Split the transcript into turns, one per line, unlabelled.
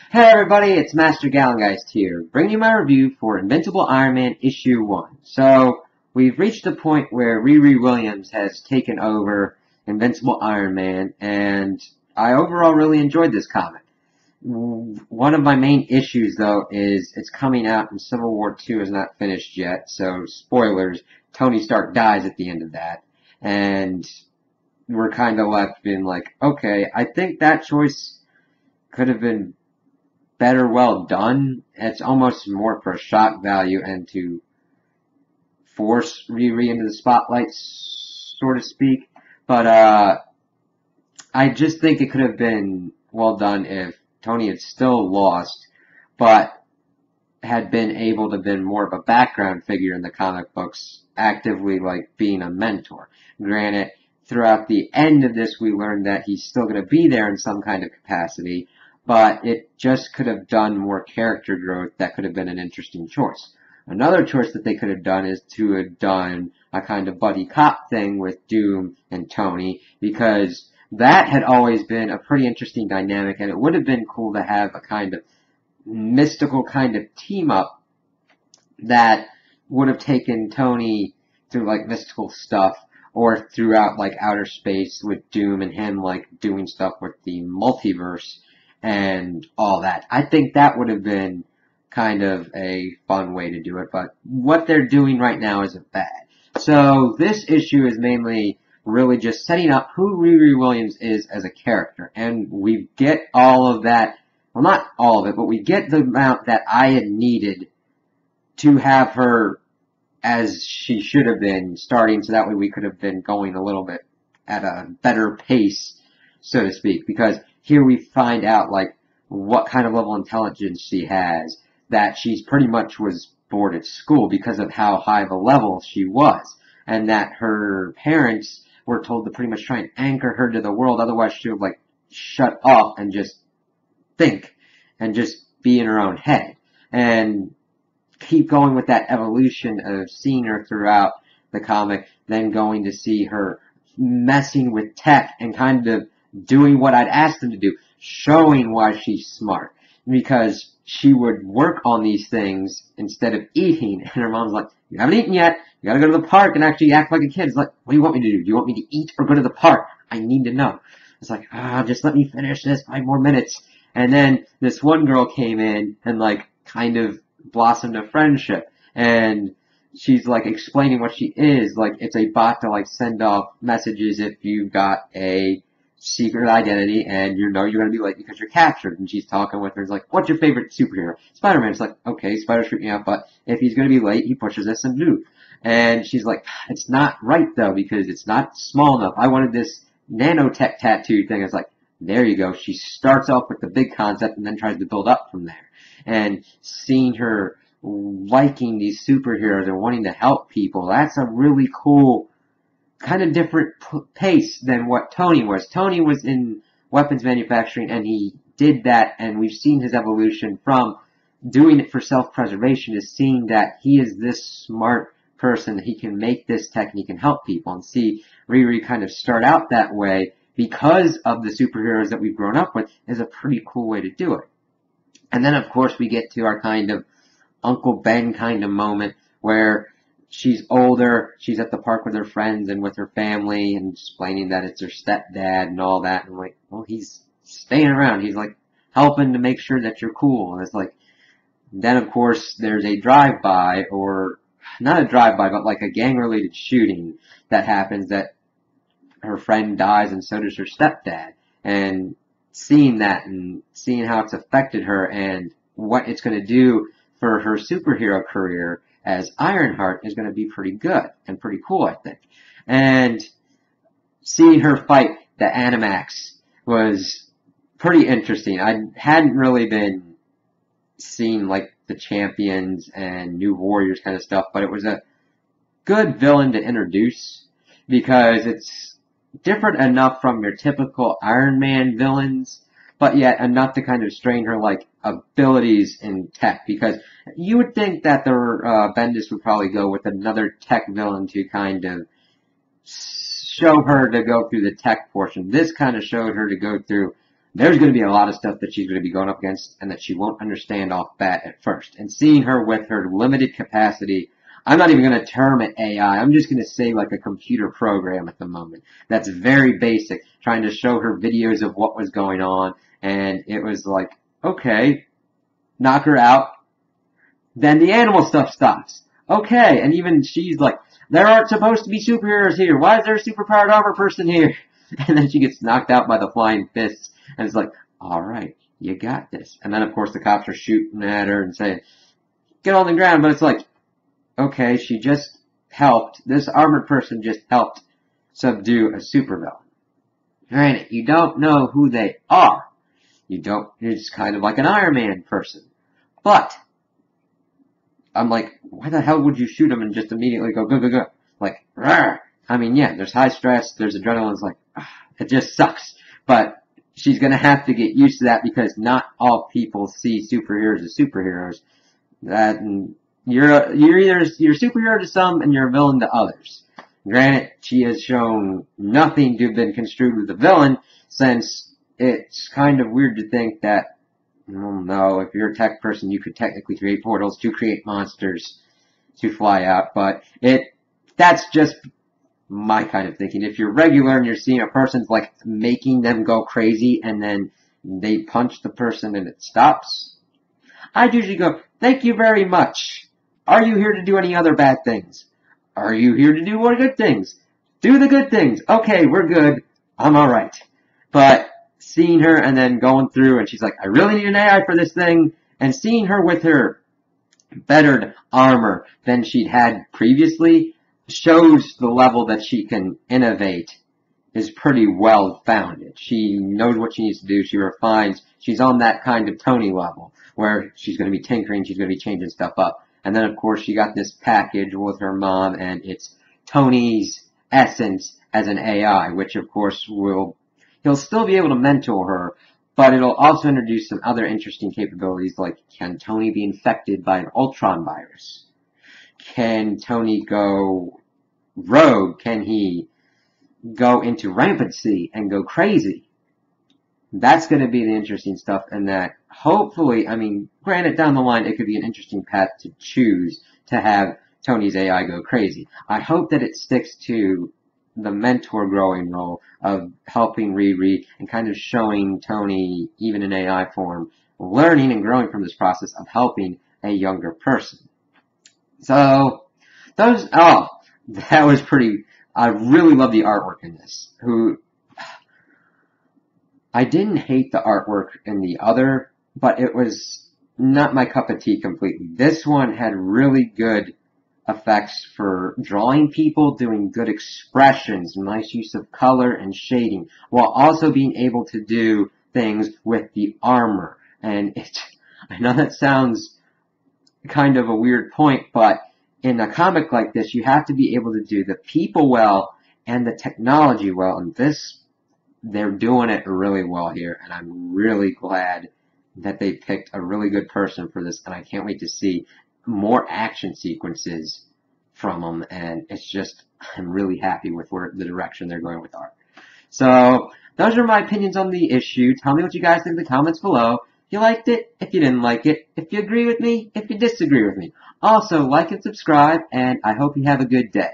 Hey everybody, it's Master Gallengeist here, bringing you my review for Invincible Iron Man Issue 1. So, we've reached the point where Riri Williams has taken over Invincible Iron Man, and I overall really enjoyed this comic. One of my main issues, though, is it's coming out and Civil War II is not finished yet, so spoilers, Tony Stark dies at the end of that, and we're kind of left being like, okay, I think that choice could have been better well done. It's almost more for shock value and to force Riri into the spotlight, so to speak. But I just think it could have been well done if Tony had still lost, but had been able to been more of a background figure in the comic books, actively like being a mentor. Granted, throughout the end of this, we learned that he's still going to be there in some kind of capacity, but it just could have done more character growth. That could have been an interesting choice. Another choice that they could have done is to have done a kind of buddy cop thing with Doom and Tony, because that had always been a pretty interesting dynamic, and it would have been cool to have a kind of mystical kind of team up that would have taken Tony through like mystical stuff, or throughout like outer space with Doom and him like doing stuff with the multiverse and all that. I think that would have been kind of a fun way to do it, but what they're doing right now isn't bad. So this issue is mainly really just setting up who Riri Williams is as a character, and we get all of that, well, not all of it, but we get the amount that I had needed to have her as she should have been starting, so that way we could have been going a little bit at a better pace, so to speak, because here we find out like what kind of level of intelligence she has, that she's pretty much was bored at school because of how high of a level she was, and that her parents were told to pretty much try and anchor her to the world, otherwise she would like shut off and just think and just be in her own head, and keep going with that evolution of seeing her throughout the comic, then going to see her messing with tech and kind of doing what I'd asked them to do, showing why she's smart, because she would work on these things instead of eating, and her mom's like, you haven't eaten yet, you gotta go to the park and actually act like a kid. It's like, what do you want me to do? Do you want me to eat or go to the park? I need to know. It's like, just let me finish this 5 more minutes. And then this one girl came in and like kind of blossomed a friendship, and she's like explaining what she is, like it's a bot to like send off messages if you got a secret identity and you know you're going to be late because you're captured. And she's talking with her, it's like, what's your favorite superhero? Spider-Man. It's like, okay, Spider's freaking out, but if he's going to be late, he pushes this and do. And she's like, it's not right though, because it's not small enough. I wanted this nanotech tattoo thing. It's like, there you go. She starts off with the big concept and then tries to build up from there. And seeing her liking these superheroes and wanting to help people, that's a really cool kind of different pace than what Tony was. Tony was in weapons manufacturing, and he did that, and we've seen his evolution from doing it for self-preservation to seeing that he is this smart person, that he can make this tech and he can help people, and see Riri kind of start out that way because of the superheroes that we've grown up with is a pretty cool way to do it. And then, of course, we get to our kind of Uncle Ben kind of moment where she's older, she's at the park with her friends and with her family and explaining that it's her stepdad and all that. And I'm like, well, he's staying around. He's like helping to make sure that you're cool. And it's like, then of course there's a drive-by, or not a drive-by, but like a gang-related shooting that happens, that her friend dies and so does her stepdad. And seeing that and seeing how it's affected her and what it's going to do for her superhero career as Ironheart is going to be pretty good and pretty cool, I think. And seeing her fight the Animax was pretty interesting. I hadn't really been seeing like the Champions and New Warriors kind of stuff, but it was a good villain to introduce because it's different enough from your typical Iron Man villains, but yet enough to kind of strain her like abilities in tech, because you would think that the Bendis would probably go with another tech villain to kind of show her to go through the tech portion. This kind of showed her to go through there's going to be a lot of stuff that she's going to be going up against and that she won't understand off bat at first. And seeing her with her limited capacity, I'm not even going to term it AI. I'm just going to say like a computer program at the moment. That's very basic, trying to show her videos of what was going on. And it was like, okay, knock her out. Then the animal stuff stops. Okay, and even she's like, there aren't supposed to be superheroes here. Why is there a superpowered armor person here? And then she gets knocked out by the flying fists. And it's like, alright, you got this. And then of course the cops are shooting at her and saying, get on the ground. But it's like, okay, she just helped. This armored person just helped subdue a supervillain. Granted, you don't know who they are. You're just kind of like an Iron Man person. But I'm like, why the hell would you shoot him and just immediately go, go, go, go? Like, rawr. I mean, yeah, there's high stress, there's adrenaline, it's like, it just sucks. But she's gonna have to get used to that because not all people see superheroes as superheroes. You're a superhero to some and you're a villain to others. Granted, she has shown nothing to have been construed with a villain, since it's kind of weird to think that, well, no, if you're a tech person, you could technically create portals to create monsters to fly out, but that's just my kind of thinking. If you're regular and you're seeing a person's like making them go crazy and then they punch the person and it stops, I'd usually go, thank you very much. Are you here to do any other bad things? Are you here to do more good things? Do the good things. Okay, we're good. I'm alright. But seeing her and then going through and she's like, I really need an AI for this thing, and seeing her with her bettered armor than she'd had previously shows the level that she can innovate is pretty well founded. She knows what she needs to do. She refines. She's on that kind of Tony level where she's going to be tinkering. She's going to be changing stuff up. And then, of course, she got this package with her mom, and it's Tony's essence as an AI, which, of course, he'll still be able to mentor her, but it'll also introduce some other interesting capabilities, like can Tony be infected by an Ultron virus? Can Tony go rogue? Can he go into rampancy and go crazy? That's going to be the interesting stuff, and that hopefully, I mean, granted, down the line, it could be an interesting path to choose to have Tony's AI go crazy. I hope that it sticks to the mentor growing role of helping Riri and kind of showing Tony, even in AI form, learning and growing from this process of helping a younger person. So, that was pretty, I really love the artwork in this. I didn't hate the artwork in the other, but it was not my cup of tea completely. This one had really good effects for drawing people, doing good expressions, nice use of color and shading, while also being able to do things with the armor. And I know that sounds kind of a weird point, but in a comic like this, you have to be able to do the people well and the technology well, and they're doing it really well here, and I'm really glad that they picked a really good person for this, and I can't wait to see more action sequences from them, and it's just, I'm really happy with the direction they're going with art. So, those are my opinions on the issue. Tell me what you guys think in the comments below. If you liked it, if you didn't like it, if you agree with me, if you disagree with me. Also, like and subscribe, and I hope you have a good day.